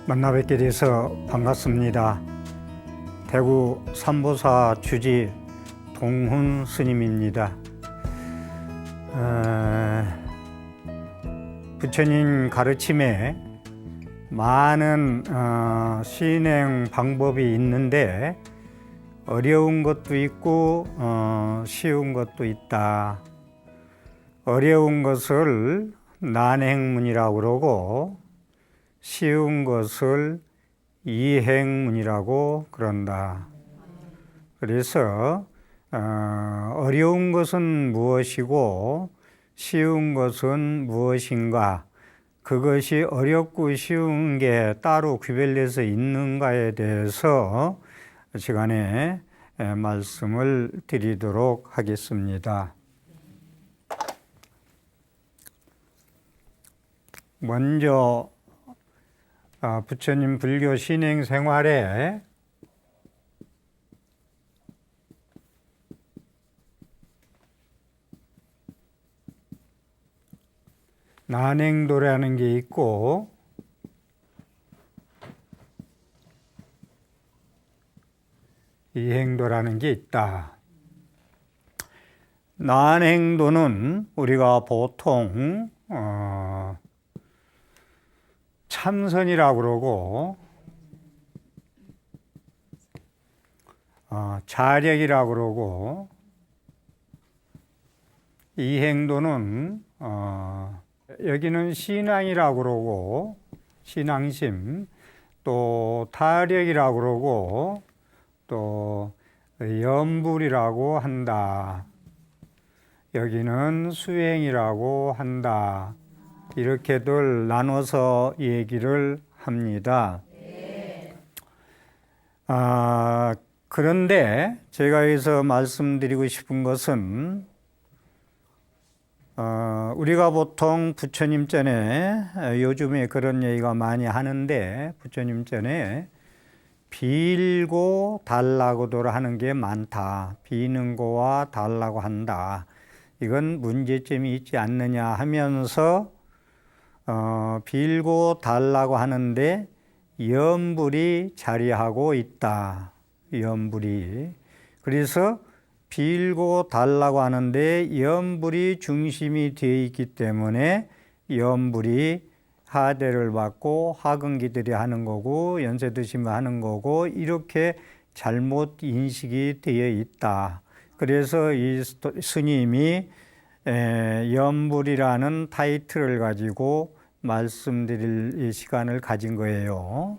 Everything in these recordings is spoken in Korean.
만나 뵙게 돼서 반갑습니다. 대구 삼보사 주지 동훈 스님입니다. 부처님 가르침에 많은 신행 방법이 있는데 어려운 것도 있고 쉬운 것도 있다. 어려운 것을 난행문이라고 그러고 쉬운 것을 이행문이라고 그런다. 그래서 어려운 것은 무엇이고 쉬운 것은 무엇인가, 그것이 어렵고 쉬운 게 따로 구별돼서 있는가에 대해서 시간에 말씀을 드리도록 하겠습니다. 먼저 부처님 불교 신행 생활에 난행도라는 게 있고 이행도라는 게 있다. 난행도는 우리가 보통 참선이라고 그러고 자력이라고 그러고, 이행도는 여기는 신앙이라고 그러고 신앙심, 또 타력이라고 그러고 또 염불이라고 한다. 여기는 수행이라고 한다. 이렇게들 나눠서 얘기를 합니다. 그런데 제가 여기서 말씀드리고 싶은 것은 우리가 보통 부처님 전에 요즘에 그런 얘기가 많이 하는데, 부처님 전에 빌고 달라고들 하는 게 많다. 비는 거와 달라고 한다. 이건 문제점이 있지 않느냐 하면서 빌고 달라고 하는데 염불이 자리하고 있다. 염불이. 그래서 빌고 달라고 하는데 염불이 중심이 되어 있기 때문에 염불이 하대를 받고 하근기들이 하는 거고 연세드시면 하는 거고, 이렇게 잘못 인식이 되어 있다. 그래서 이 스님이 염불이라는 타이틀을 가지고 말씀드릴 시간을 가진 거예요.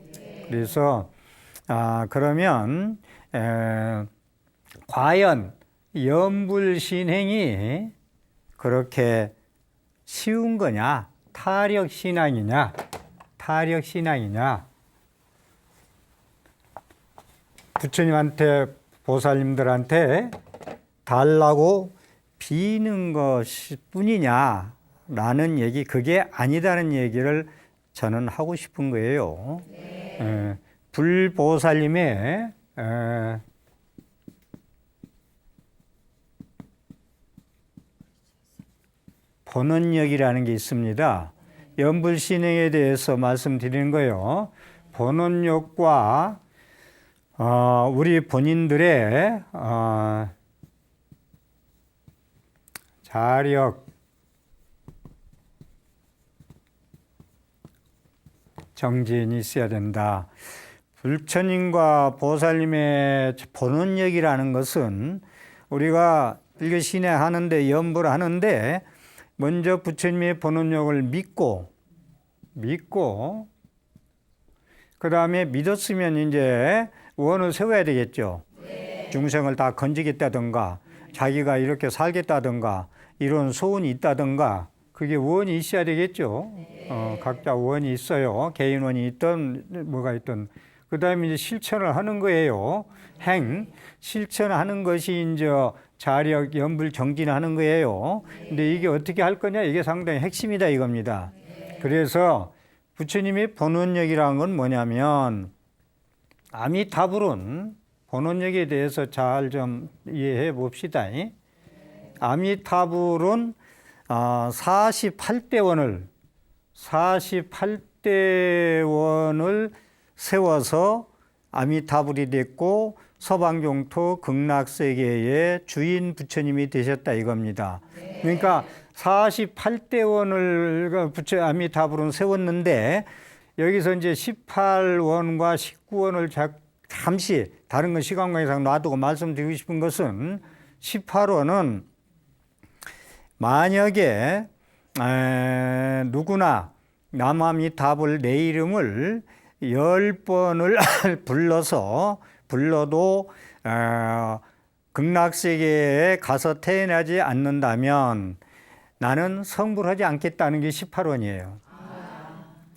그래서 그러면 과연 염불신행이 그렇게 쉬운 거냐? 타력신앙이냐? 타력신앙이냐? 부처님한테, 보살님들한테 달라고 비는 것뿐이냐? 라는 얘기, 그게 아니다는 얘기를 저는 하고 싶은 거예요. 불보살님의 본원력이라는 게 있습니다. 염불신행에 대해서 말씀드리는 거예요. 본원력과 우리 본인들의 자력, 정진이 있어야 된다. 부처님과 보살님의 본원력이라는 것은 우리가 불교 신행하는데, 염불하는데 먼저 부처님의 본원력을 믿고 그 다음에 믿었으면 이제 원을 세워야 되겠죠. 중생을 다 건지겠다든가 자기가 이렇게 살겠다든가 이런 소원이 있다든가, 그게 원이 있어야 되겠죠. 각자 원이 있어요. 개인원이 있든 뭐가 있든. 그 다음에 이제 실천을 하는 거예요. 실천하는 것이 이제 자력, 염불, 정진하는 거예요. 근데 이게 어떻게 할 거냐? 이게 상당히 핵심이다 이겁니다. 그래서 부처님의 본원력이라는 건 뭐냐면, 아미타불은 본원력에 대해서 잘 좀 이해해 봅시다. 아미타불은 48대원을 10대원을 세워서 아미타불이 됐고 서방종토 극락세계의 주인 부처님이 되셨다 이겁니다. 그러니까 48대원을 아미타불은 세웠는데 여기서 이제 18원과 19원을 잠시 다른 건 시간 관계상 놔두고 말씀드리고 싶은 것은 18원은 만약에 누구나 남아미타불 내 이름을 10번을 불러도 극락세계에 가서 태어나지 않는다면 나는 성불하지 않겠다는 게 18원이에요.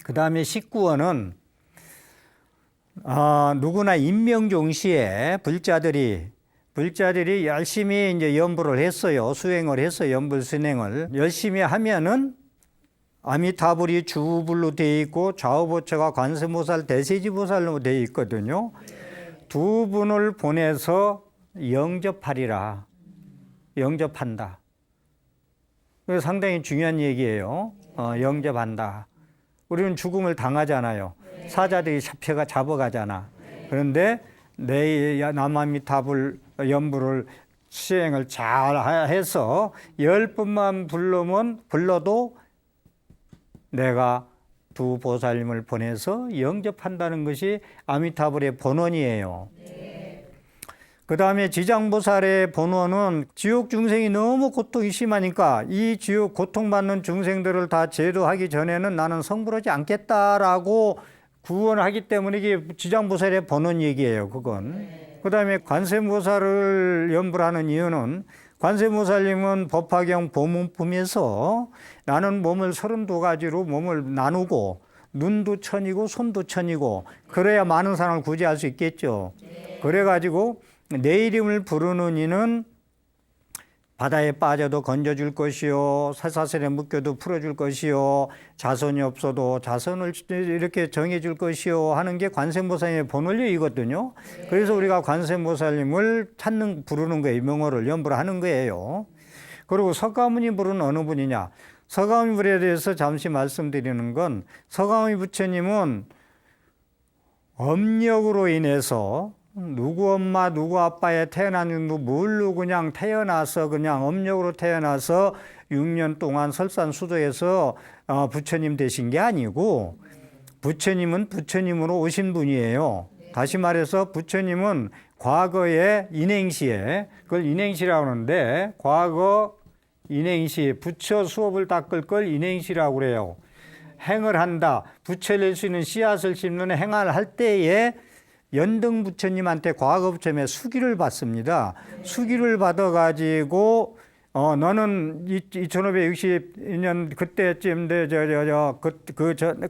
그 다음에 19원은 누구나 임명종시에 불자들이 열심히 이제 연불을 했어요. 수행을 했어요. 연불 수행을 열심히 하면은 아미타불이 주불로 되어 있고 좌우보처가 관세음보살, 대세지보살로 되어 있거든요. 두 분을 보내서 영접하리라. 영접한다. 그게 상당히 중요한 얘기예요. 영접한다. 우리는 죽음을 당하잖아요. 사자들이 잡아가잖아. 그런데 내 남아미타불 연불을 수행을 잘 해서 10번만 불러도 내가 두 보살님을 보내서 영접한다는 것이 아미타불의 본원이에요. 그 다음에 지장보살의 본원은 지옥 중생이 너무 고통이 심하니까 이 지옥 고통받는 중생들을 다 제도하기 전에는 나는 성불하지 않겠다라고 구원하기 때문에 이게 지장보살의 본원 얘기예요. 그건. 그 다음에 관세음보살을 연불하는 이유는 관세음보살님은 법화경 보문품에서 나는 몸을 32가지로 몸을 나누고 눈도 천이고 손도 천이고 그래야 많은 사람을 구제할 수 있겠죠. 그래가지고 내 이름을 부르는 이는 바다에 빠져도 건져줄 것이요 쇠사슬에 묶여도 풀어줄 것이요 자손이 없어도 자손을 이렇게 정해줄 것이요 하는 게 관세음보살님의 본원리이거든요. 그래서 우리가 관세음보살님을 부르는 거예요. 명호를 연불하는 거예요. 그리고 석가모니 불은 어느 분이냐? 석가모니 불에 대해서 잠시 말씀드리는 건 석가모니 부처님은 업력으로 인해서 누구 엄마 누구 아빠에 태어났는지 모르고 그냥 태어나서 그냥 업력으로 태어나서 6년 동안 설산수도에서 부처님 되신 게 아니고 부처님은 부처님으로 오신 분이에요. 다시 말해서 부처님은 과거의 인행시에 그걸 인행시라고 하는데 과거 인행시 부처 수업을 닦을 걸 인행시라고 그래요. 행을 한다. 부처 낼 수 있는 씨앗을 심는 행을 할 때에 연등 부처님한테 과거 부처님의 수기를 받습니다. 수기를 받아가지고 너는 2562년 그때쯤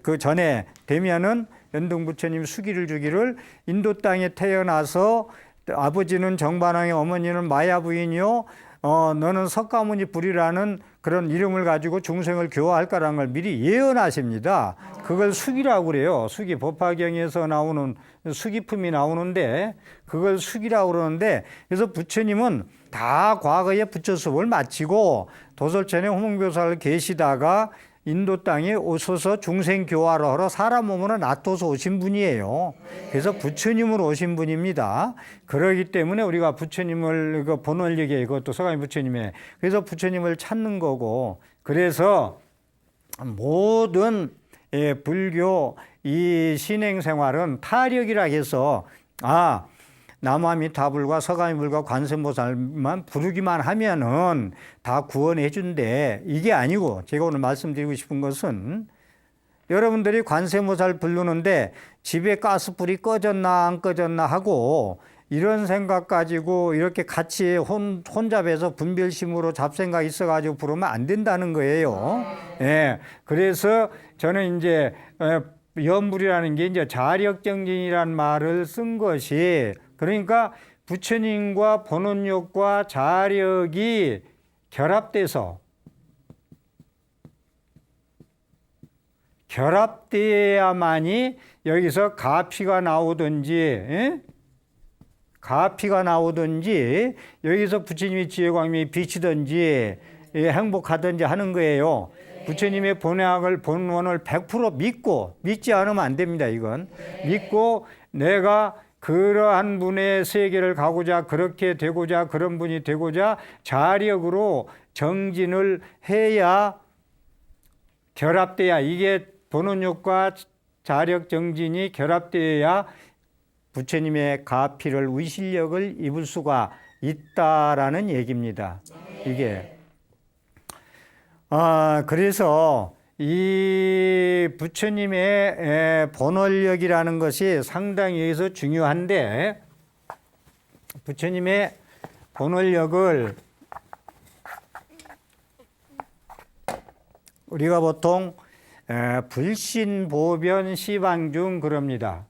그 전에 되면은 연등 부처님 수기를 주기를 인도 땅에 태어나서 아버지는 정반왕의 어머니는 마야 부인이요. 너는 석가모니 불이라는 그런 이름을 가지고 중생을 교화할 거라는 걸 미리 예언하십니다. 그걸 수기라고 그래요. 수기, 법화경에서 나오는 수기품이 나오는데 그걸 수기라고 그러는데 그래서 부처님은 다 과거에 부처 수업을 마치고 도솔천에 호몽교사를 계시다가 인도 땅에 오셔서 중생 교화를 하러 사람 몸으로 놔둬서 오신 분이에요. 그래서 부처님으로 오신 분입니다. 그러기 때문에 우리가 부처님을 본원리게 이것도 석가모니 부처님의 그래서 부처님을 찾는 거고 그래서 모든 불교 이 신행생활은 타력이라 해서 남아미타불과 석가모니불과 관세음보살만 부르기만 하면은 다 구원해 준대. 이게 아니고 제가 오늘 말씀드리고 싶은 것은 여러분들이 관세음보살 부르는데 집에 가스불이 꺼졌나 안 꺼졌나 하고 이런 생각 가지고 이렇게 같이 혼잡해서 분별심으로 잡생각 있어가지고 부르면 안 된다는 거예요. 예. 그래서 저는 이제 연불이라는 게 이제 자력정진이라는 말을 쓴 것이 그러니까 부처님과 본원력과 자력이 결합돼야만이 여기서 가피가 나오든지 여기서 부처님의 지혜광명이 비치든지 행복하든지 하는 거예요. 부처님의 본원을 100% 믿고, 믿지 않으면 안 됩니다, 이건. 믿고 내가 그러한 분의 세계를 가고자, 그렇게 되고자, 그런 분이 되고자 자력으로 정진을 해야, 결합돼야, 이게 본원욕과 자력 정진이 결합돼야 부처님의 가피를, 위실력을 입을 수가 있다라는 얘기입니다. 이게. 그래서 이 부처님의 본원력이라는 것이 상당히 여기서 중요한데, 부처님의 본원력을 우리가 보통 불신보변 시방중 그럽니다.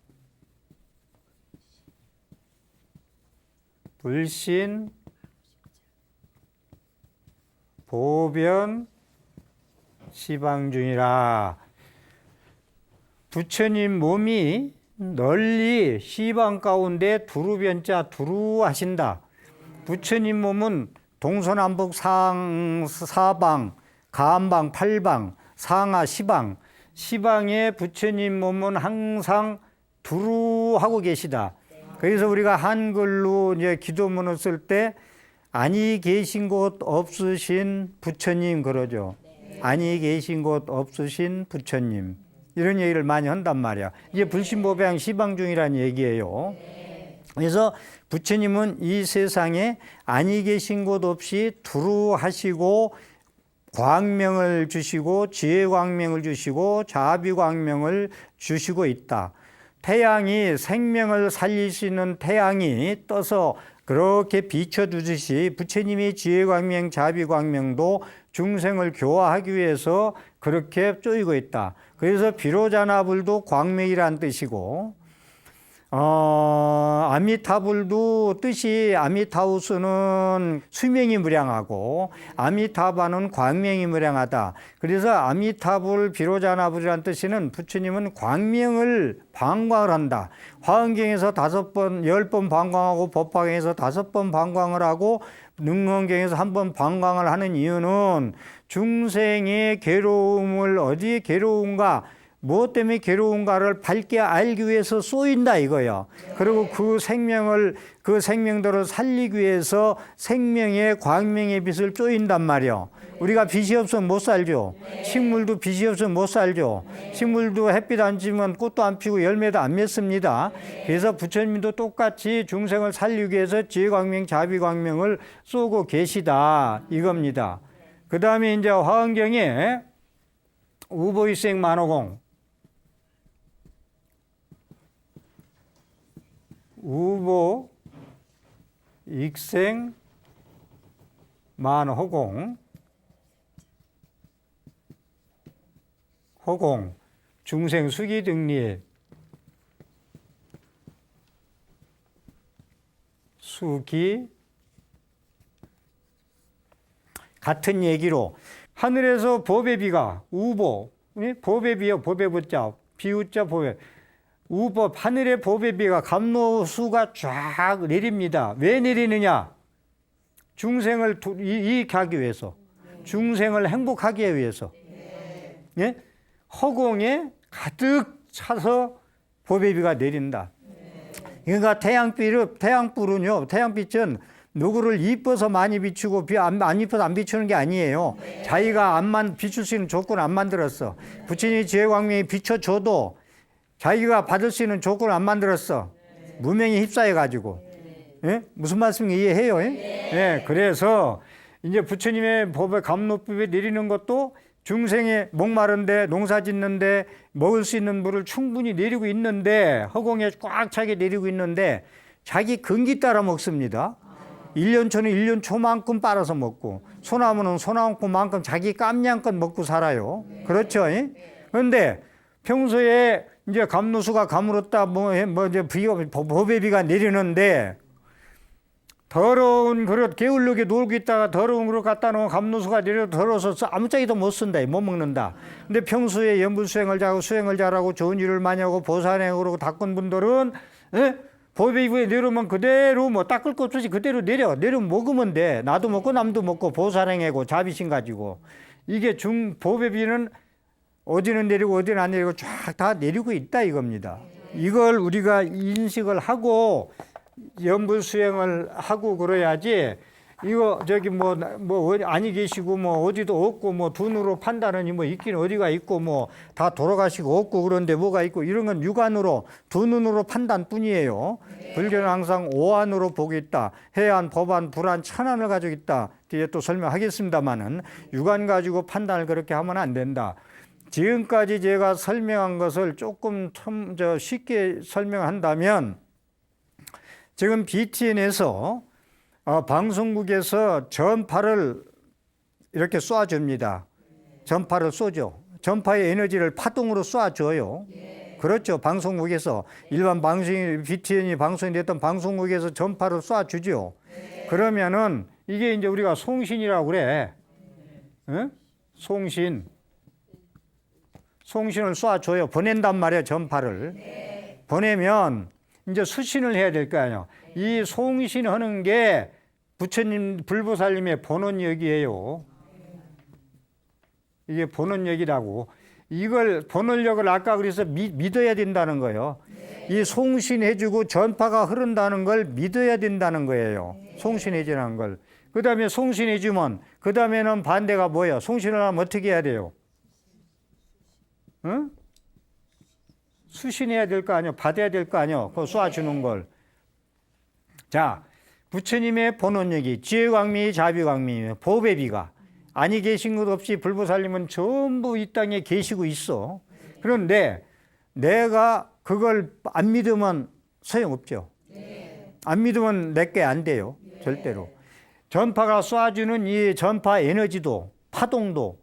불신, 보변, 시방중이라. 부처님 몸이 널리 시방 가운데 두루변자 두루하신다. 부처님 몸은 동서남북 사방, 가암방, 팔방, 상하, 시방, 시방에 부처님 몸은 항상 두루하고 계시다. 그래서 우리가 한글로 이제 기도문을 쓸 때 아니 계신 곳 없으신 부처님 그러죠. 아니 계신 곳 없으신 부처님, 이런 얘기를 많이 한단 말이야. 이게 불신보배양 시방중이라는 얘기예요. 그래서 부처님은 이 세상에 아니 계신 곳 없이 두루하시고 광명을 주시고 지혜 광명을 주시고 자비 광명을 주시고 있다. 태양이, 생명을 살릴 수 있는 태양이 떠서 그렇게 비춰주듯이 부처님이 지혜 광명, 자비 광명도 중생을 교화하기 위해서 그렇게 쪼이고 있다. 그래서 비로자나불도 광명이란 뜻이고, 아미타불도 뜻이, 아미타우스는 수명이 무량하고 아미타바는 광명이 무량하다. 그래서 아미타불 비로자나불이라는 뜻은 부처님은 광명을 방광을 한다. 화엄경에서 5번, 10번 방광하고 법화경에서 5번 방광을 하고 능언경에서 1번 방광을 하는 이유는 중생의 괴로움을, 어디에 괴로운가, 무엇 때문에 괴로운가를 밝게 알기 위해서 쏘인다 이거예요. 그리고 그 생명들을 살리기 위해서 생명의 광명의 빛을 쏘인단 말이에요. 우리가 빛이 없으면 못 살죠. 식물도 빛이 없으면 못 살죠. 식물도 햇빛 안 쬐면 꽃도 안 피고 열매도 안 맺습니다. 그래서 부처님도 똑같이 중생을 살리기 위해서 지혜광명, 자비광명을 쏘고 계시다 이겁니다. 그 다음에 이제 화엄경에 우보일생 만호공, 우보, 익생, 만호공, 호공, 중생 수기 등리, 수기, 같은 얘기로 하늘에서 법의 비가, 우보, 법의 비요, 법의 부자, 비우자 법의, 우법, 하늘의 법의 비가, 감로수가 쫙 내립니다. 왜 내리느냐? 중생을 이익하기 위해서, 중생을 행복하게 위해서. 예? 허공에 가득 차서 법의 비가 내린다. 그러니까 태양불은요, 태양빛은 누구를 이뻐서 많이 비추고 안 이뻐서 안 비추는 게 아니에요. 자기가 비출 수 있는 조건을 안 만들었어. 부처님이 지혜광명이 비춰줘도 자기가 받을 수 있는 조건을 안 만들었어. 무명에 휩싸여가지고. 예? 무슨 말씀인지 이해해요? 예? 그래서 이제 부처님의 법의 감로법에 내리는 것도 중생의 목마른데, 농사 짓는데, 먹을 수 있는 물을 충분히 내리고 있는데, 허공에 꽉 차게 내리고 있는데, 자기 근기 따라 먹습니다. 1년초는 1년초만큼 빨아서 먹고, 소나무는 소나무만큼 자기 깜냥껏 먹고 살아요. 그렇죠? 그런데 평소에 이제 감로수가 가물었다, 이제 법의 비가 내리는데, 더러운 그릇, 게을르게 놀고 있다가 더러운 그릇 갖다 놓으면 감로수가 내려 더러워서 아무짝에도 못 쓴다, 못 먹는다. 근데 평소에 연불수행을 잘하고 수행을 잘하고 좋은 일을 많이 하고 보살행으로 닦은 분들은, 법의 비에 내려오면 그대로 닦을 것 없이 그대로 내려 먹으면 돼. 나도 먹고 남도 먹고 보살행하고 자비심 가지고. 이게 보배비는 어디는 내리고 어디는 안 내리고 쫙 다 내리고 있다 이겁니다. 이걸 우리가 인식을 하고 연불 수행을 하고 그래야지 이거 저기 뭐 아니 계시고 뭐 어디도 없고 뭐 두 눈으로 판단하니 뭐 있긴 어디가 있고 뭐 다 돌아가시고 없고 그런데 뭐가 있고 이런 건 육안으로 두 눈으로 판단뿐이에요. 불교는 항상 오안으로 보고 있다. 해안, 법안, 불안, 천안을 가지고 있다. 뒤에 또 설명하겠습니다만은 육안 가지고 판단을 그렇게 하면 안 된다. 지금까지 제가 설명한 것을 조금 쉽게 설명한다면 지금 BTN에서 방송국에서 전파를 이렇게 쏴줍니다. 전파를 쏘죠. 전파의 에너지를 파동으로 쏴줘요. 그렇죠. 방송국에서 일반 BTN이 방송이 됐던 방송국에서 전파를 쏴주죠. 그러면은 이게 이제 우리가 송신이라고 그래. 응? 송신을 쏴줘요. 보낸단 말이에요. 전파를. 보내면 이제 수신을 해야 될 거 아니에요. 이 송신하는 게 부처님, 불보살님의 본원력이에요. 이게 본원력이라고. 이걸 본원력을 아까 그래서 믿어야 된다는 거예요. 이 송신해주고 전파가 흐른다는 걸 믿어야 된다는 거예요. 송신해주는 걸. 그 다음에 송신해주면 그 다음에는 반대가 뭐예요? 송신을 하면 어떻게 해야 돼요? 응? 수신해야 될 거 아니에요? 받아야 될 거 아니에요? 그거 쏴주는 걸. 자, 부처님의 본원력이 지혜광명이 자비광명이에요. 보배비가. 아니 계신 것 없이 불보살님은 전부 이 땅에 계시고 있어. 그런데 내가 그걸 안 믿으면 소용없죠. 안 믿으면 내게 안 돼요. 절대로. 전파가 쏴주는 이 전파 에너지도 파동도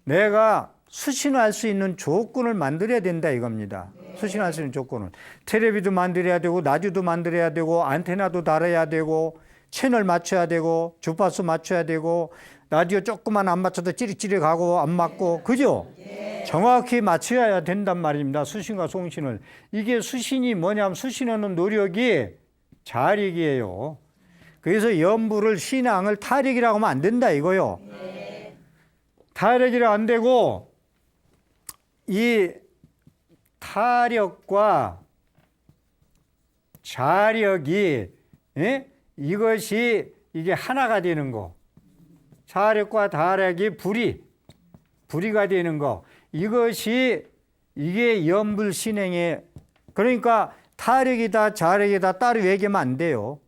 내가 수신할 수 있는 조건을 만들어야 된다 이겁니다. 수신할 수 있는 조건을. 텔레비도 만들어야 되고 라디오도 만들어야 되고 안테나도 달아야 되고 채널 맞춰야 되고 주파수 맞춰야 되고 라디오 조금만 안 맞춰도 찌릿찌릿 가고 안 맞고 그죠? 정확히 맞춰야 된단 말입니다. 수신과 송신을. 이게 수신이 뭐냐면 수신하는 노력이 자력이에요. 그래서 연부를 신앙을 타력이라고 하면 안 된다 이거요. 타력이라 안 되고 이 타력과 자력이 이것이 이게 하나가 되는 거. 자력과 타력이 불이가 되는 거. 이것이 이게 연불 신행의 그러니까 타력이다 자력이다 따로 얘기하면 안 돼요.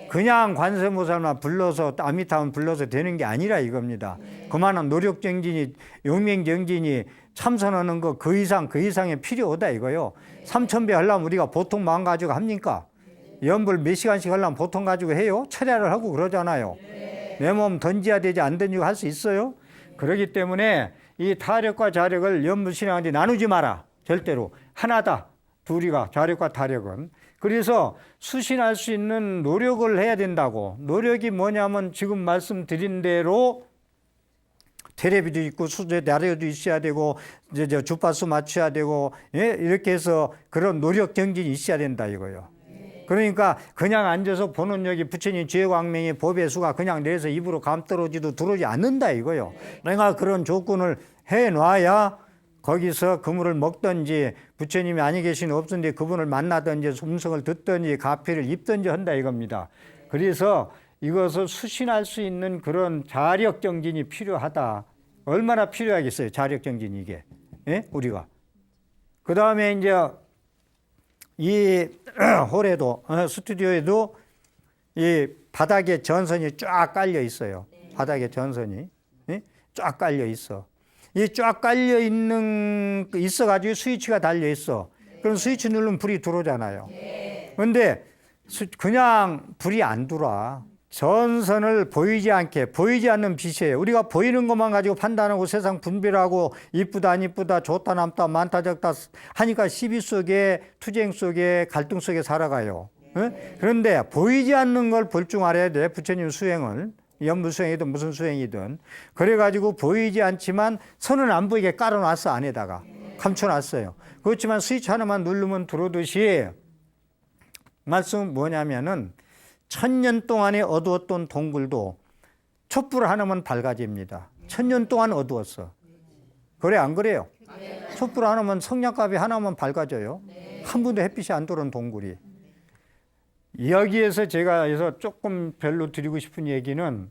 그냥 관세음보살만 불러서 아미타운 불러서 되는 게 아니라 이겁니다. 그만한 노력정진이 용맹정진이 참선하는 거 그 이상의 필요하다 이거요. 3000배 하려면 우리가 보통 마음 가지고 합니까? 연불 몇 시간씩 하려면 보통 가지고 해요? 철야를 하고 그러잖아요. 내 몸 던져야 되지 안 던지고 할 수 있어요? 그렇기 때문에 이 타력과 자력을 연불 신앙한테 나누지 마라. 절대로. 하나다. 둘이가 자력과 타력은. 그래서 수신할 수 있는 노력을 해야 된다고. 노력이 뭐냐면 지금 말씀드린 대로 텔레비도 있고 라디오도 있어야 되고 이제 주파수 맞춰야 되고 이렇게 해서 그런 노력 정진이 있어야 된다 이거요. 그러니까 그냥 앉아서 보는 여기 부처님 지혜광명의 법의수가 그냥 내서 입으로 감 떨어지도 들어오지 않는다 이거요. 내가 그런 조건을 해놔야 거기서 그물을 먹든지 부처님이 아니 계신 없는데 그분을 만나든지 음성을 듣든지 가피를 입든지 한다 이겁니다. 그래서 이것을 수신할 수 있는 그런 자력 정진이 필요하다. 얼마나 필요하겠어요, 자력 정진이 이게. 우리가. 그 다음에 이제 이 홀에도 스튜디오에도 이 바닥에 전선이 쫙 깔려 있어요. 바닥에 전선이 쫙 깔려 있어. 이 쫙 깔려 있어가지고 스위치가 달려 있어. 그럼 스위치 누르면 불이 들어오잖아요. 그런데 그냥 불이 안 들어와. 전선을 보이지 않는 빛이에요. 우리가 보이는 것만 가지고 판단하고 세상 분별하고 이쁘다 안 이쁘다 좋다 남다 많다 적다 하니까 시비 속에 투쟁 속에 갈등 속에 살아가요. 그런데 보이지 않는 걸 볼 줄 알아야 돼. 부처님 수행을. 연불 수행이든 무슨 수행이든. 그래가지고 보이지 않지만 선은 안 보이게 깔아놨어 안에다가. 감춰놨어요. 그렇지만 스위치 하나만 누르면 들어오듯이 말씀은 뭐냐면은 1000년 동안에 어두웠던 동굴도 촛불 하나면 밝아집니다. 천년 동안 어두웠어. 그래 안 그래요? 촛불 하나면 성냥갑이 하나만 밝아져요. 한 번도 햇빛이 안 들어온 동굴이. 여기에서 제가 그래서 조금 별로 드리고 싶은 얘기는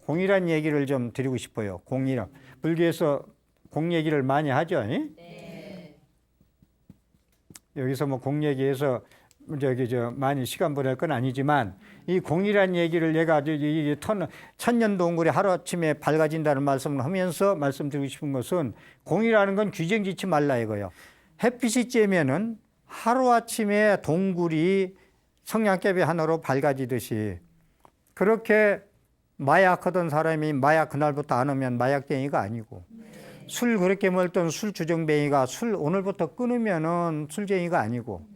공이란 얘기를 좀 드리고 싶어요. 공이란. 불교에서 공 얘기를 많이 하죠. 여기서 뭐 공 얘기해서 많이 시간 보낼 건 아니지만 이 공이란 얘기를 얘가 이 천년 동굴이 하루아침에 밝아진다는 말씀을 하면서 말씀드리고 싶은 것은 공이라는 건 규정 짓지 말라 이거예요. 햇빛이 쬐면은 하루아침에 동굴이 성냥개비 하나로 밝아지듯이 그렇게 마약하던 사람이 마약 그날부터 안 하면 마약쟁이가 아니고 술 그렇게 먹던 술 주정뱅이가 술 오늘부터 끊으면은 술쟁이가 아니고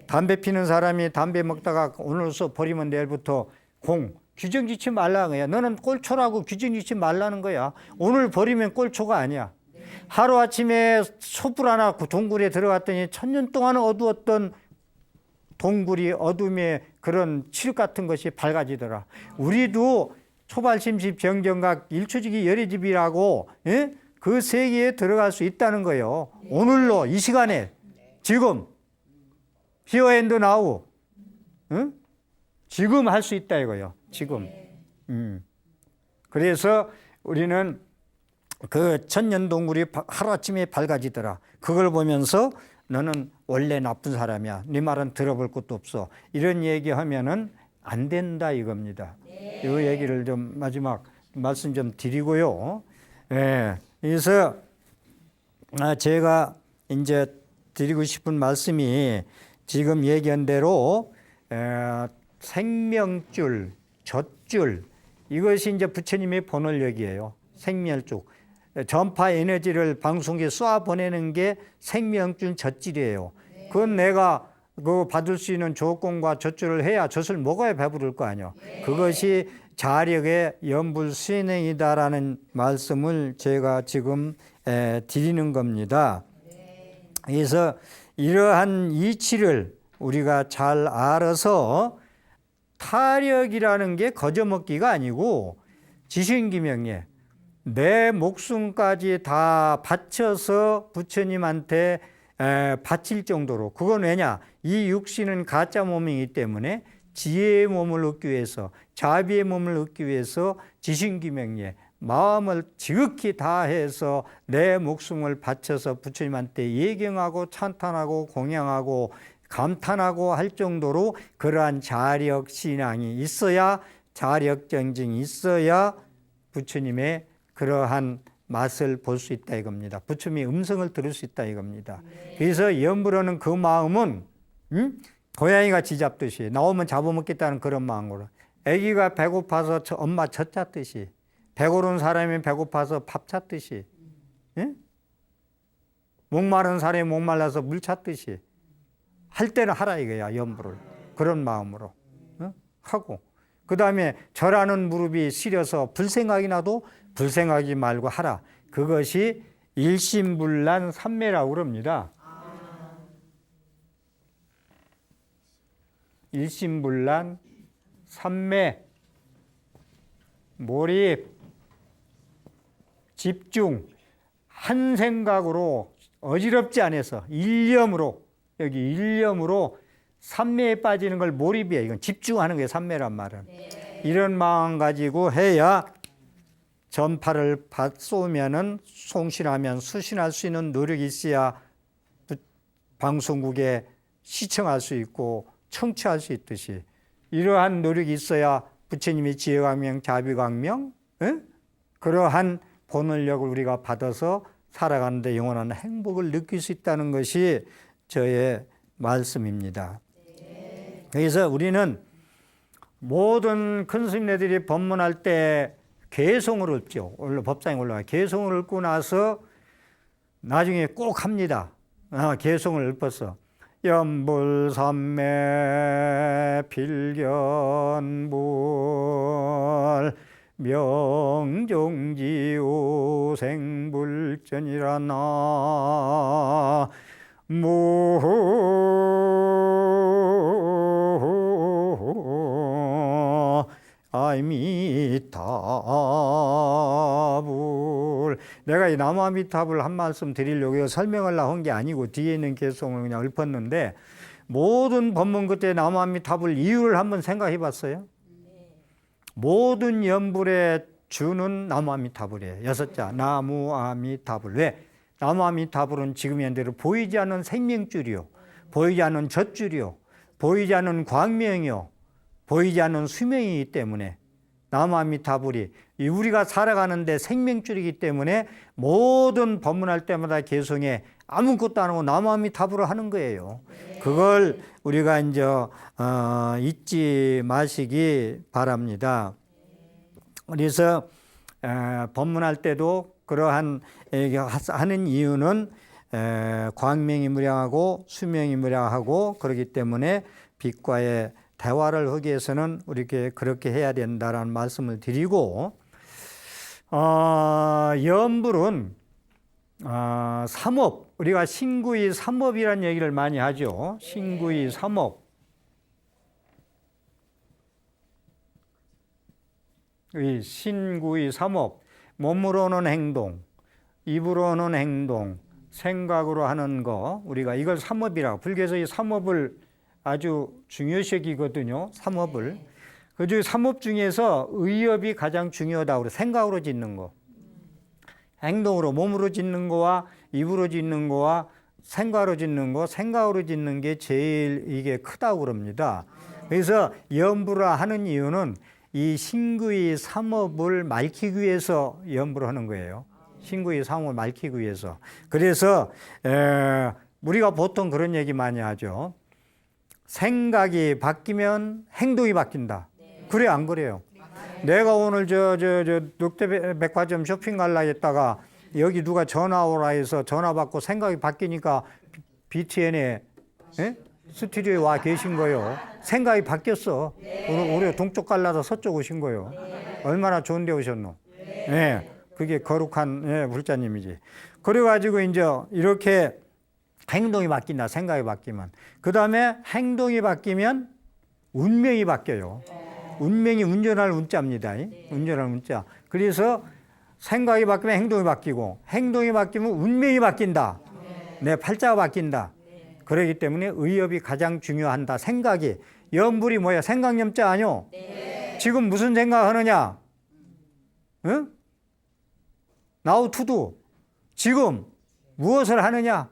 담배 피는 사람이 담배 먹다가 오늘서 버리면 내일부터 공 규정 짓지 말라는 거야. 너는 꼴초라고 규정 짓지 말라는 거야. 오늘 버리면 꼴초가 아니야. 하루아침에 촛불 하나 동굴에 들어갔더니 천년 동안 어두웠던 동굴이 어둠의 그런 칠흑 같은 것이 밝아지더라. 우리도 초발심식 병정각 일초지기 열애집이라고 그 세계에 들어갈 수 있다는 거예요. 오늘로 이 시간에 지금 히어 앤드 나우 지금 할 수 있다 이거예요. 지금. 그래서 우리는 그 천년 동굴이 하루아침에 밝아지더라. 그걸 보면서 너는 원래 나쁜 사람이야. 네 말은 들어볼 것도 없어. 이런 얘기하면은 안 된다 이겁니다. 이 얘기를 좀 마지막 말씀 좀 드리고요. 그래서 제가 이제 드리고 싶은 말씀이 지금 얘기한 대로 생명줄, 젖줄 이것이 이제 부처님의 본원력이에요. 생명줄. 전파 에너지를 방송기에 쏴 보내는 게 생명줄 젖줄이에요. 그건 내가 그 받을 수 있는 조건과 젖줄을 해야 젖을 먹어야 배부를 거 아니에요. 그것이 자력의 연불수행이다라는 말씀을 제가 지금 드리는 겁니다. 그래서 이러한 이치를 우리가 잘 알아서 타력이라는 게 거저먹기가 아니고 지신기명예 내 목숨까지 다 바쳐서 부처님한테 바칠 정도로 그건 왜냐? 이 육신은 가짜 몸이기 때문에 지혜의 몸을 얻기 위해서 자비의 몸을 얻기 위해서 지신기명예 마음을 지극히 다해서 내 목숨을 바쳐서 부처님한테 예경하고 찬탄하고 공양하고 감탄하고 할 정도로 그러한 자력 신앙이 있어야 자력 정증이 있어야 부처님의 그러한 맛을 볼 수 있다 이겁니다. 부처님의 음성을 들을 수 있다 이겁니다. 그래서 염불하는 그 마음은 고양이가 쥐 잡듯이 나오면 잡아먹겠다는 그런 마음으로 아기가 배고파서 엄마 젖 짰듯이 배고른 사람이 배고파서 밥 찾듯이 목마른 사람이 목말라서 물 찾듯이 할 때는 하라 이거야. 염불을 그런 마음으로 하고 그 다음에 절하는 무릎이 시려서 불생각이 나도 불생각이 말고 하라. 그것이 일심불란 삼매라고 그럽니다. 일심불란 삼매 몰입 집중 한 생각으로 어지럽지 않아서 일념으로 여기 일념으로 삼매에 빠지는 걸 몰입이에요. 이건 집중하는 게 삼매란 말은. 이런 마음 가지고 해야 전파를 쏘면은 송신하면 수신할 수 있는 노력이 있어야 방송국에 시청할 수 있고 청취할 수 있듯이 이러한 노력이 있어야 부처님의 지혜광명, 자비광명 그러한 본원력을 우리가 받아서 살아가는데 영원한 행복을 느낄 수 있다는 것이 저의 말씀입니다. 그래서 우리는 모든 큰 스님네들이 법문할 때 개성을 읊죠. 법상에 올라가 개성을 읊고 나서 나중에 꼭 합니다. 개성을 읊어서 염불삼매 필견불 명종지오 생불전이라 나무 아미타불 내가 이 나무아미타불 한 말씀 드리려고 설명하려고 한 게 아니고 뒤에 있는 개성을 그냥 읊었는데, 모든 법문 끝에 나무아미타불 이유를 한번 생각해 봤어요? 모든 연불의 주는 나무아미타불이에요. 6자 나무아미타불. 왜? 나무아미타불은 지금 현대로 보이지 않는 생명줄이요, 보이지 않는 젖줄이요, 보이지 않는 광명이요, 보이지 않는 수명이기 때문에 나무아미타불이 우리가 살아가는데 생명줄이기 때문에 모든 법문할 때마다 개성에 아무것도 안 하고 나무아미타불을 하는 거예요. 그걸 우리가 이제 잊지 마시기 바랍니다. 그래서 법문할 때도 그러한 하는 이유는 광명이 무량하고 수명이 무량하고 그렇기 때문에 빛과의 대화를 하기 위해서는 우리가 그렇게 해야 된다라는 말씀을 드리고, 연불은 삼업, 우리가 신구이 삼업이라는 얘기를 많이 하죠. 신구이 삼업. 이 신구이 삼업, 몸으로는 행동, 입으로는 행동, 생각으로 하는 거, 우리가 이걸 삼업이라고, 불교에서 이 삼업을 아주 중요시 여기거든요. 삼업을. 그중 삼업 중에서 의업이 가장 중요하다고 그래요. 생각으로 짓는 거, 행동으로 몸으로 짓는 거와 입으로 짓는 거와 생각으로 짓는 거, 생각으로 짓는 게 제일 이게 크다고 그럽니다. 그래서 연불을 하는 이유는 이 신구이 삼업을 밝히기 위해서 연불을 하는 거예요. 신구이 삼업을 밝히기 위해서. 그래서 우리가 보통 그런 얘기 많이 하죠. 생각이 바뀌면 행동이 바뀐다. 그래 안 그래요? 내가 오늘 저 롯데백화점 쇼핑 갈라 했다가 여기 누가 전화 오라 해서 전화 받고 생각이 바뀌니까 BTN에 스튜디오에 와 계신 거예요. 생각이 바뀌었어. 오늘 동쪽 갈라서 서쪽 오신 거예요. 얼마나 좋은 데 오셨노? 네. 그게 거룩한 불자님이지. 그래가지고 이제 이렇게 행동이 바뀐다. 생각이 바뀌면. 그 다음에 행동이 바뀌면 운명이 바뀌어요. 운명이 운전할 운자입니다. 운전할 운자. 그래서 생각이 바뀌면 행동이 바뀌고, 행동이 바뀌면 운명이 바뀐다. 내 팔자가 바뀐다. 그렇기 때문에 의업이 가장 중요한다. 생각이. 연불이 뭐야? 생각염자 아니요? 지금 무슨 생각하느냐? 응? Now to do. 지금 무엇을 하느냐?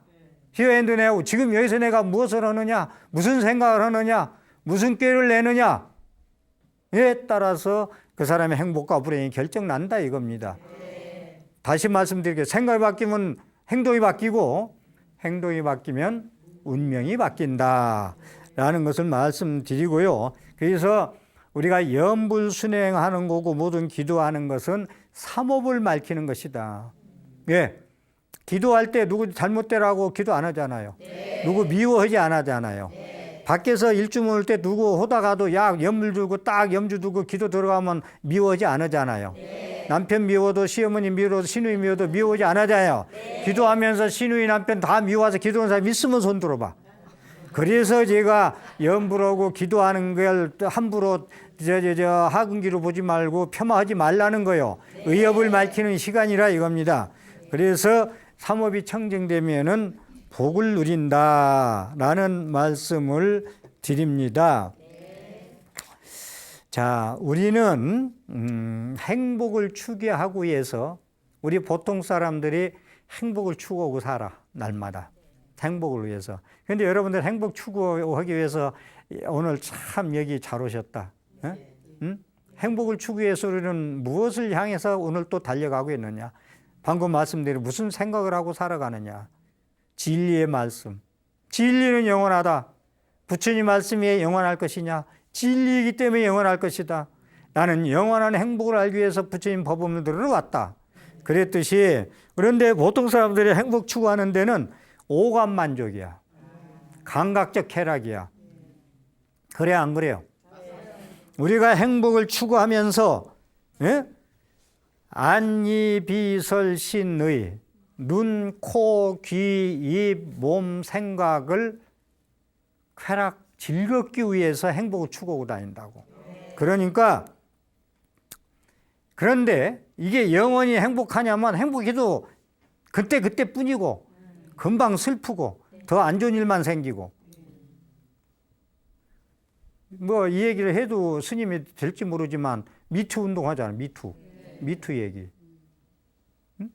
Here and now. 지금 여기서 내가 무엇을 하느냐? 무슨 생각을 하느냐? 무슨 꾀를 내느냐? 에 따라서 그 사람의 행복과 불행이 결정난다 이겁니다. 다시 말씀드릴게요. 생각이 바뀌면 행동이 바뀌고, 행동이 바뀌면 운명이 바뀐다 라는 것을 말씀드리고요. 그래서 우리가 연불순행하는 거고 모든 기도하는 것은 삼업을 밝히는 것이다. 예. 기도할 때 누구 잘못되라고 기도 안 하잖아요. 누구 미워하지 안 하잖아요. 밖에서 일주 모을 때 누구 호다가도 약 염물 두고 딱 염주 두고 기도 들어가면 미워하지 안 하잖아요. 남편 미워도 시어머니 미워도 시누이 미워도 미워하지 안 하잖아요. 기도하면서 시누이 남편 다 미워서 기도하는 사람 있으면 손 들어봐. 그래서 제가 염불하고 기도하는 걸 함부로 하근기로 보지 말고 폄하하지 말라는 거예요. 의업을 밝히는 시간이라 이겁니다. 그래서 삼업이 청정되면은 복을 누린다라는 말씀을 드립니다. 자, 우리는 행복을 추구하기 위해서 우리 보통 사람들이 행복을 추구하고 살아 날마다 행복을 위해서. 그런데 여러분들 행복 추구하기 위해서 오늘 참 여기 잘 오셨다. 응? 행복을 추구하기 위해서 우리는 무엇을 향해서 오늘 또 달려가고 있느냐? 방금 말씀드린 무슨 생각을 하고 살아가느냐? 진리의 말씀. 진리는 영원하다. 부처님 말씀이 영원할 것이냐? 진리이기 때문에 영원할 것이다. 나는 영원한 행복을 알기 위해서 부처님 법문을 들어왔다. 그랬듯이, 그런데 보통 사람들이 행복 추구하는 데는 오감 만족이야. 감각적 쾌락이야. 그래 안 그래요? 우리가 행복을 추구하면서 안이비설신의 눈, 코, 귀, 입, 몸, 생각을 쾌락, 즐겁기 위해서 행복을 추구하고 다닌다고. 그러니까 그런데 이게 영원히 행복하냐면 행복해도 그때뿐이고 금방 슬프고 더 안 좋은 일만 생기고 뭐 이 얘기를 해도 스님이 될지 모르지만 미투 운동하잖아. 미투 얘기. 응?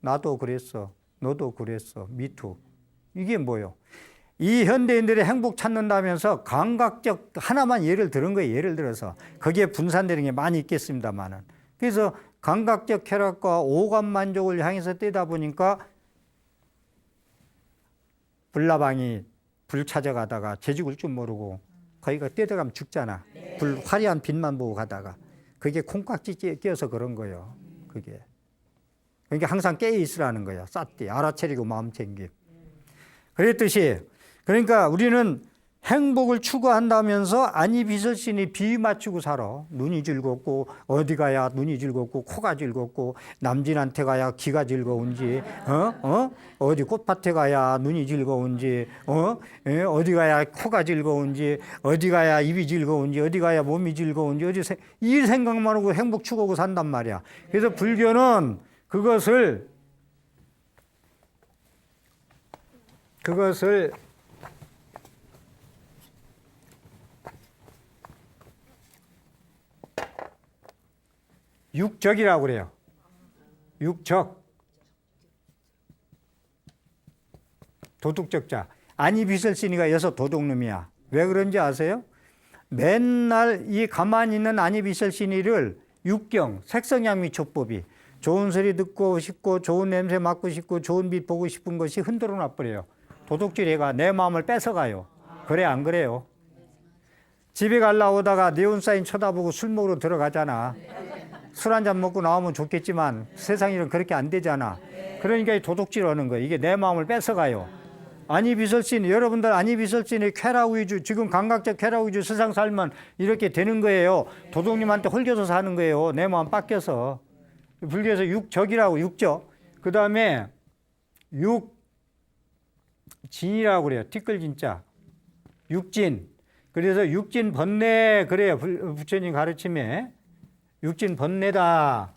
나도 그랬어. 너도 그랬어. 미투. 이게 뭐예요? 이 현대인들의 행복 찾는다면서 감각적 하나만 예를 들은 거예요. 예를 들어서 거기에 분산되는 게 많이 있겠습니다만은. 그래서 감각적 쾌락과 오감 만족을 향해서 뛰다 보니까 불나방이 불 찾아가다가 재 죽을 줄 모르고 거기가 뛰어들어가면 죽잖아. 불 화려한 빛만 보고 가다가 그게 콩깍지 끼어서 그런 거예요. 그게. 그러니까 항상 깨어 있으라는 거예요. 쌌디 알아차리고 마음 챙김. 그랬듯이 그러니까 우리는 행복을 추구한다면서 아니 비설신이 비위 맞추고 살아. 눈이 즐겁고 어디 가야 눈이 즐겁고 코가 즐겁고 남진한테 가야 귀가 즐거운지 어디 꽃밭에 가야 눈이 즐거운지 어디 가야 코가 즐거운지 어디 가야 입이 즐거운지 어디 가야 몸이 즐거운지 이 생각만 하고 행복 추구하고 산단 말이야. 그래서 불교는 그것을 육적이라고 그래요. 육적. 도둑적자. 아니 비설신이가 여서 도둑놈이야. 왜 그런지 아세요? 맨날 이 가만히 있는 아니 비설신이를 육경, 색성양미초법이 좋은 소리 듣고 싶고 좋은 냄새 맡고 싶고 좋은 빛 보고 싶은 것이 흔들어 놔버려요. 도둑질해가 내 마음을 뺏어가요. 그래 안 그래요? 집에 갈라오다가 네온사인 쳐다보고 술 먹으러 들어가잖아. 술 한잔 먹고 나오면 좋겠지만 세상 일은 그렇게 안 되잖아. 그러니까 도둑질 하는 거예요. 이게 내 마음을 뺏어가요. 아니 비설신, 여러분들 아니 비설신이 쾌락 위주, 지금 감각적 쾌락 위주 세상 살면 이렇게 되는 거예요. 도둑님한테 홀겨서 사는 거예요. 내 마음 뺏겨서. 불교에서 육적이라고, 육적. 그 다음에 육진이라고 그래요. 티끌진자. 육진. 그래서 육진 번뇌 그래요. 부처님 가르침에. 육진 번뇌다.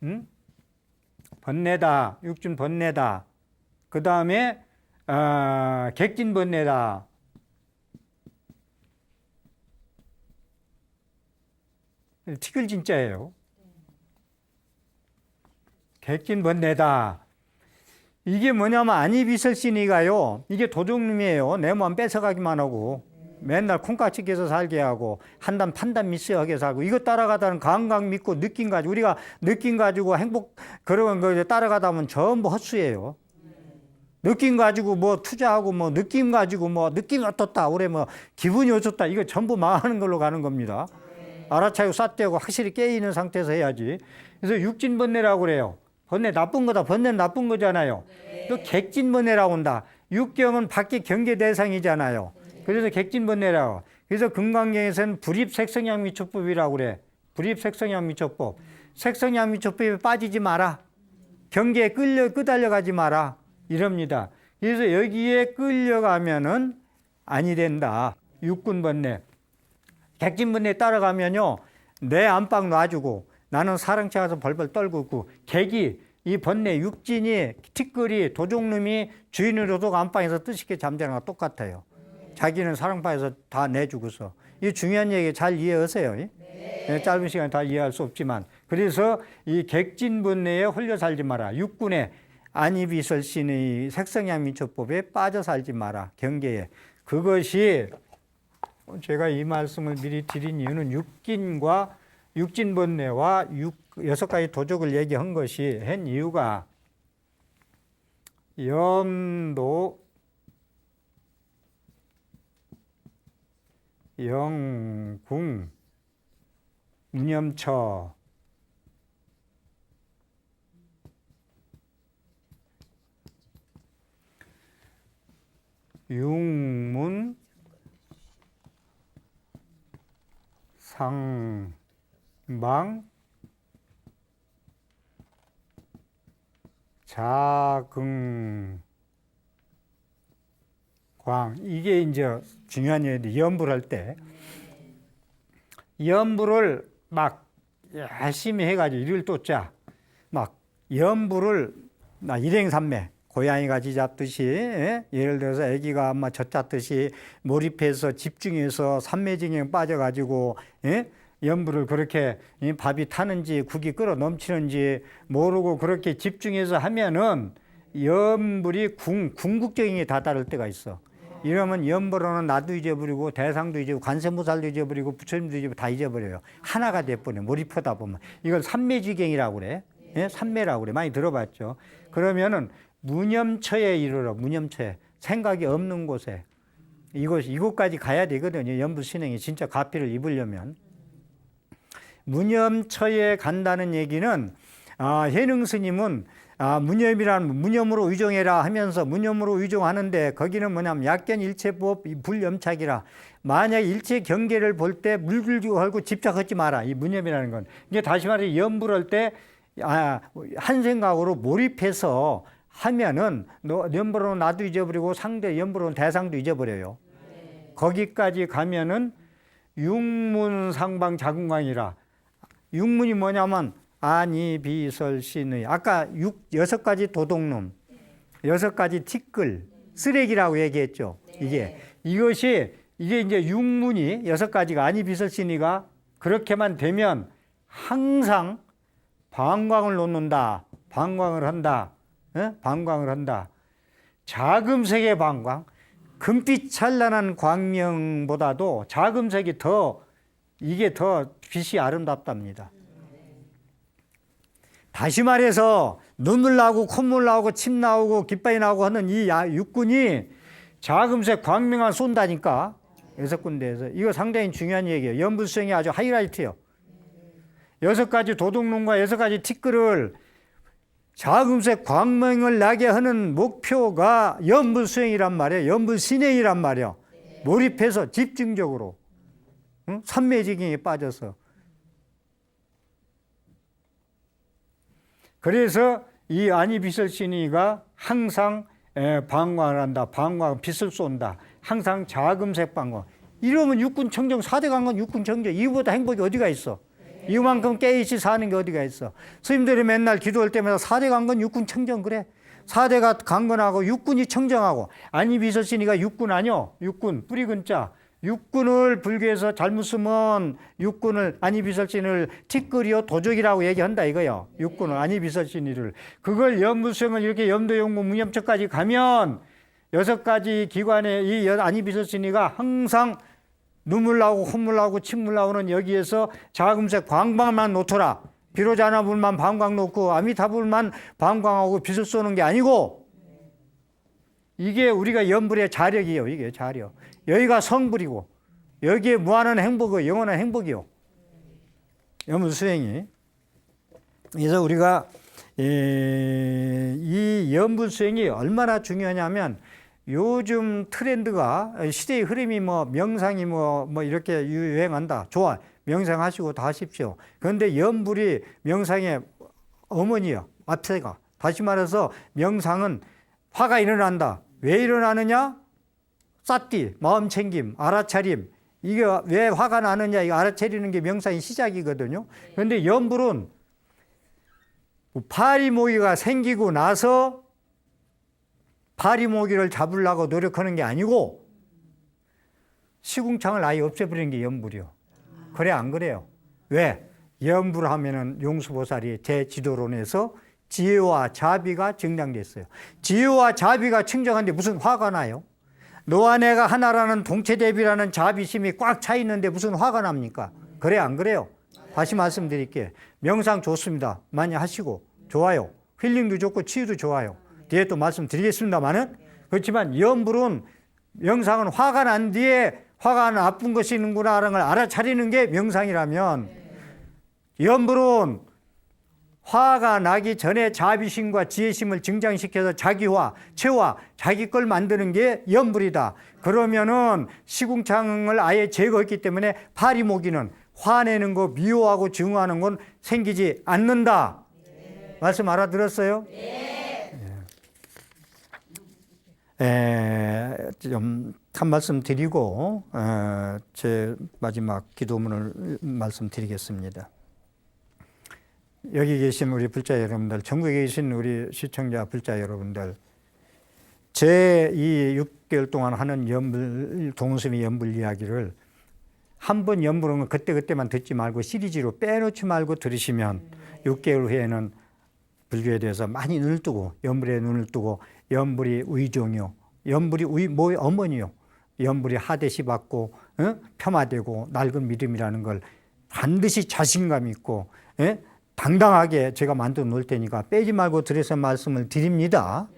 응? 번뇌다. 육진 번뇌다. 그 다음에 객진 번뇌다. 티끌 진짜예요. 객진 번뇌다. 이게 뭐냐면 아니비설신이가요. 이게 도둑놈이에요. 내 마음 뺏어가기만 하고 맨날 콩깍지 껴서 살게 하고 한단 판단 미스하게 살고 이거 따라가다는 감각 믿고 느낌 가지고 우리가 느낌 가지고 행복 그런 거 따라가다 보면 전부 헛수예요. 느낌 가지고 뭐 투자하고 뭐 느낌 가지고 뭐 느낌이 어떻다 올해 뭐 기분이 어떻다 이거 전부 망하는 걸로 가는 겁니다. 알아차리고 쌌대고 확실히 깨있는 상태에서 해야지. 그래서 육진번뇌라고 그래요. 번뇌 나쁜 거다. 번뇌는 나쁜 거잖아요. 또 객진번뇌라고 한다. 육경은 밖에 경계 대상이잖아요. 그래서 객진번뇌라고. 그래서 금강경에서는 불입색성양미초법이라고 그래. 불입색성양미초법. 색성양미초법에 빠지지 마라. 경계에 끄달려가지 마라. 이럽니다. 그래서 여기에 끌려가면은 아니 된다. 육군번뇌. 객진번뇌 따라가면요. 내 안방 놔주고 나는 사랑채 가서 벌벌 떨고 있고 객이 이 번뇌 육진이 티끌이 도둑놈이 주인으로도 안방에서 뜻있게 잠자는 거랑 똑같아요. 자기는 사랑방에서 다 내주고서. 이 중요한 얘기 잘 이해하세요. 네. 짧은 시간에 다 이해할 수 없지만 그래서 이 객진번뇌에 홀려 살지 마라. 육군의 안이비설신의 색성양미초법에 빠져 살지 마라. 경계에. 그것이 제가 이 말씀을 미리 드린 이유는 육진번뇌와 여섯 가지 도적을 얘기한 것이 한 이유가 염도, 영궁, 무념처, 융문, 상방, 자긍, 광. 이게 이제 중요한 얘기인데, 염불할 때. 연부를 막 열심히 해가지고 일을 쫓자. 막 연부를 일행산매 고양이가 쥐잡듯이 예를 들어서 아기가 아마 젖잡듯이 몰입해서 집중해서 산매징에 빠져가지고 연부를 그렇게 밥이 타는지 국이 끓어 넘치는지 모르고 그렇게 집중해서 하면은 연불이 궁극적인 게 다다를 때가 있어. 이러면 연불로는 나도 잊어버리고 대상도 잊어버리고 관세무살도 잊어버리고 부처님도 잊어버리고 다 잊어버려요. 하나가 돼버려. 몰입하다 보면. 이걸 삼매지경이라고 그래. 삼매라고 그래. 많이 들어봤죠. 그러면은 무념처에 이르러. 무념처에. 생각이 없는 곳에. 이곳까지 가야 되거든요. 연불신행이 진짜 가피를 입으려면. 무념처에 간다는 얘기는 해능 스님은 무념이라는 무념으로 의종해라 하면서 무념으로 의종하는데 거기는 뭐냐면 약견일체법 불염착이라. 만약 일체 경계를 볼 때 물들고 걸고 집착하지 마라. 이 무념이라는 건. 이게 다시 말해 연불할 때 한 생각으로 몰입해서 하면은 연불로는 나도 잊어버리고 상대 연불로는 대상도 잊어버려요. 거기까지 가면은 육문상방 자궁광이라. 육문이 뭐냐면 아니비설신의 아까 6가지 도둑놈 6가지 티끌 쓰레기라고 얘기했죠. 이게 이게 이제 육문이 6가지가 아니비설신의가 그렇게만 되면 항상 방광을 놓는다. 방광을 한다. 방광을 한다. 자금색의 방광, 금빛 찬란한 광명보다도 자금색이 이게 더 빛이 아름답답니다. 다시 말해서 눈물 나오고 콧물 나오고 침 나오고 깃발이 나오고 하는 이 육군이 자금색 광명을 쏜다니까. 6군데에서. 이거 상당히 중요한 얘기예요. 연불수행이 아주 하이라이트예요. 6가지 도둑놈과 6가지 티끌을 자금색 광명을 나게 하는 목표가 연불수행이란 말이에요. 연불신행이란 말이에요. 몰입해서 집중적으로 삼매지경에 빠져서. 그래서 이 아니비설신의가 항상 방광을 한다. 방광 빛을 쏜다. 항상 자금색 방광. 이러면 육군청정 4대 강건 육군청정. 이보다 행복이 어디가 있어? 이만큼 깨있이 사는 게 어디가 있어? 스님들이 맨날 기도할 때마다 4대 강건 육군청정 그래. 4대가 강건하고 육군이 청정하고. 아니비설신의가 육군 아니요. 육군 뿌리 근자. 육군을 불교에서 잘못 쓰면 육군을 아니비설신을 티끌이요 도적이라고 얘기한다 이거요. 육군을 아니비설신이를. 그걸 연불수행을 이렇게 염도용무 무념처까지 가면 6가지 기관에 이 아니비설신이가 항상 눈물 나오고 콧물 나오고 침물 나오는 여기에서 자금색 광광만 놓더라. 비로자나불만 방광 놓고 아미타불만 방광하고 빛을 쏘는 게 아니고 이게 우리가 연불의 자력이에요. 이게 자력. 여기가 성불이고 여기에 무한한 행복이 영원한 행복이요. 연불수행이. 그래서 우리가 이 연불수행이 얼마나 중요하냐면 요즘 트렌드가 시대의 흐름이 명상이 이렇게 유행한다. 좋아. 명상하시고 다 하십시오. 그런데 연불이 명상의 어머니요. 앞세가. 다시 말해서 명상은 화가 일어난다. 왜 일어나느냐? 쌌띠, 마음챙김, 알아차림. 이게 왜 화가 나느냐? 이거 알아차리는 게 명상의 시작이거든요. 그런데 연불은 파리모기가 생기고 나서 파리모기를 잡으려고 노력하는 게 아니고 시궁창을 아예 없애버리는 게 연불이요. 그래 안 그래요? 왜? 연불하면은 용수보살이 제 지도론에서 지혜와 자비가 증량됐어요. 지혜와 자비가 증정한데 무슨 화가 나요? 너와 내가 하나라는 동체대비라는 자비심이 꽉 차 있는데 무슨 화가 납니까? 그래 안 그래요? 다시 말씀드릴게요. 명상 좋습니다. 많이 하시고 좋아요. 힐링도 좋고 치유도 좋아요. 뒤에 또 말씀드리겠습니다만은 그렇지만 연불은 명상은 화가 난 뒤에 화가 나쁜 것이 있는구나 하는 걸 알아차리는 게 명상이라면 연불은 화가 나기 전에 자비심과 지혜심을 증장시켜서 자기화, 체화, 자기 걸 만드는 게 연불이다. 그러면은 시궁창을 아예 제거했기 때문에 파리모기는 화내는 거, 미워하고 증오하는 건 생기지 않는다. 말씀 알아들었어요? 좀 한 말씀 드리고 제 마지막 기도문을 말씀드리겠습니다. 여기 계신 우리 불자 여러분들, 전국에 계신 우리 시청자 불자 여러분들, 제 이 6개월 동안 하는 동수미 연불 이야기를 한 번 연불은 그때그때만 듣지 말고 시리즈로 빼놓지 말고 들으시면 6개월 후에는 불교에 대해서 많이 눈을 뜨고, 연불에 눈을 뜨고, 연불이 의종이요, 연불이 어머니요, 연불이 하대시 받고 폄하되고 낡은 믿음이라는 걸 반드시 자신감 있고 당당하게 제가 만들어 놓을 테니까 빼지 말고 들어서 말씀을 드립니다.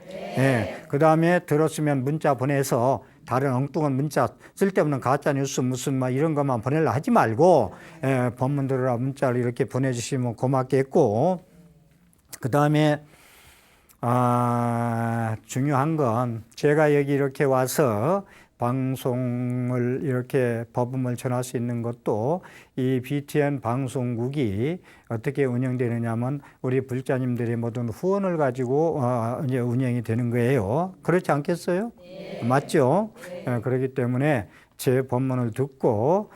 그 다음에 들었으면 문자 보내서 다른 엉뚱한 문자, 쓸데없는 가짜뉴스 무슨 막 이런 것만 보내려 하지 말고 법문 들으라 문자를 이렇게 보내주시면 고맙겠고, 그 다음에 중요한 건 제가 여기 이렇게 와서 방송을 이렇게 법음을 전할 수 있는 것도 이 BTN 방송국이 어떻게 운영되느냐면 우리 불자님들의 모든 후원을 가지고 이제 운영이 되는 거예요. 그렇지 않겠어요? 네. 맞죠? 네. 그렇기 때문에 제 법문을 듣고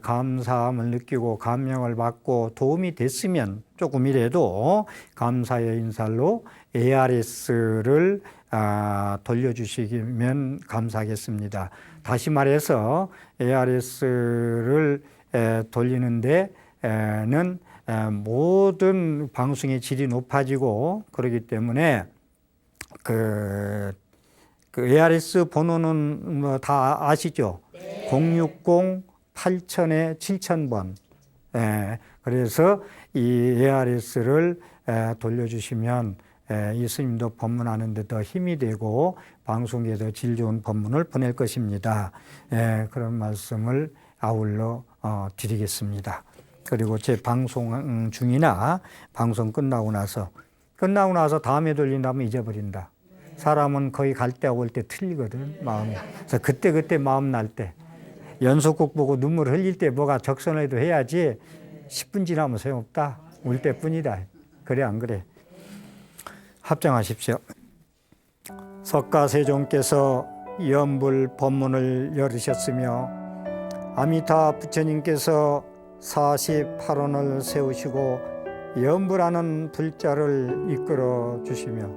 감사함을 느끼고 감명을 받고 도움이 됐으면 조금이라도 감사의 인사로 ARS를 돌려주시면 감사하겠습니다. 다시 말해서 ARS를 돌리는 데는 모든 방송의 질이 높아지고 그렇기 때문에 그 ARS 번호는 뭐 다 아시죠? 네. 060-8000-7000번. 그래서 이 ARS를 돌려주시면 이 스님도 법문하는 데 더 힘이 되고 방송에 더 질 좋은 법문을 보낼 것입니다. 그런 말씀을 아울러 드리겠습니다. 그리고 제 방송 중이나 방송 끝나고 나서 다음에 돌린다면 잊어버린다. 사람은 거의 갈 때 올 때 틀리거든, 마음이. 그래서 그때 마음 날 때 연속곡 보고 눈물 흘릴 때 뭐가 적선해도 해야지 10분 지나면 소용없다. 울 때뿐이다. 그래 안 그래? 합장하십시오. 석가세종께서 연불 법문을 열으셨으며 아미타 부처님께서 48원을 세우시고 연불하는 불자를 이끌어 주시며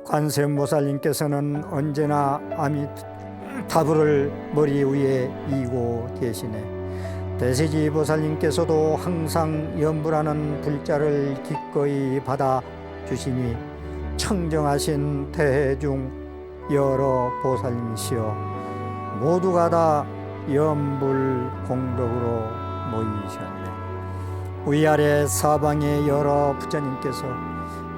관세음보살님께서는 언제나 아미타불을 머리 위에 이고 계시네. 대세지 보살님께서도 항상 연불하는 불자를 기꺼이 받아 주시니 청정하신 대중 여러 보살님이시여 모두가 다 연불 공덕으로 모이셨네. 위아래 사방의 여러 부처님께서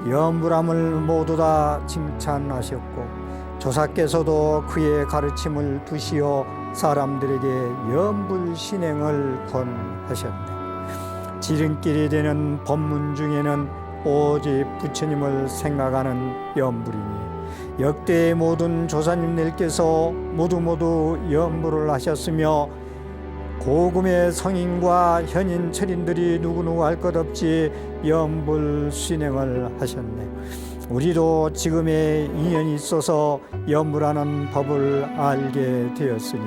연불함을 모두 다 칭찬하셨고 조사께서도 그의 가르침을 두시어 사람들에게 연불 신행을 권하셨네. 지름길이 되는 법문 중에는 오직 부처님을 생각하는 연불이니 역대의 모든 조사님들께서 모두 연불을 하셨으며 고금의 성인과 현인 철인들이 누구누구 할 것 없이 연불 신행을 하셨네. 우리도 지금의 인연이 있어서 연불하는 법을 알게 되었으니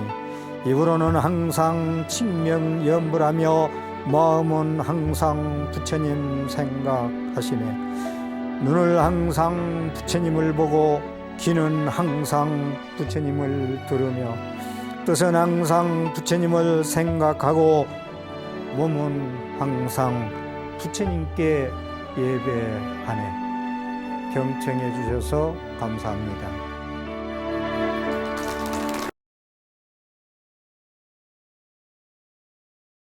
입으로는 항상 친명 연불하며 마음은 항상 부처님 생각하시네. 눈을 항상 부처님을 보고 귀는 항상 부처님을 들으며 뜻은 항상 부처님을 생각하고 몸은 항상 부처님께 예배하네. 경청해 주셔서 감사합니다.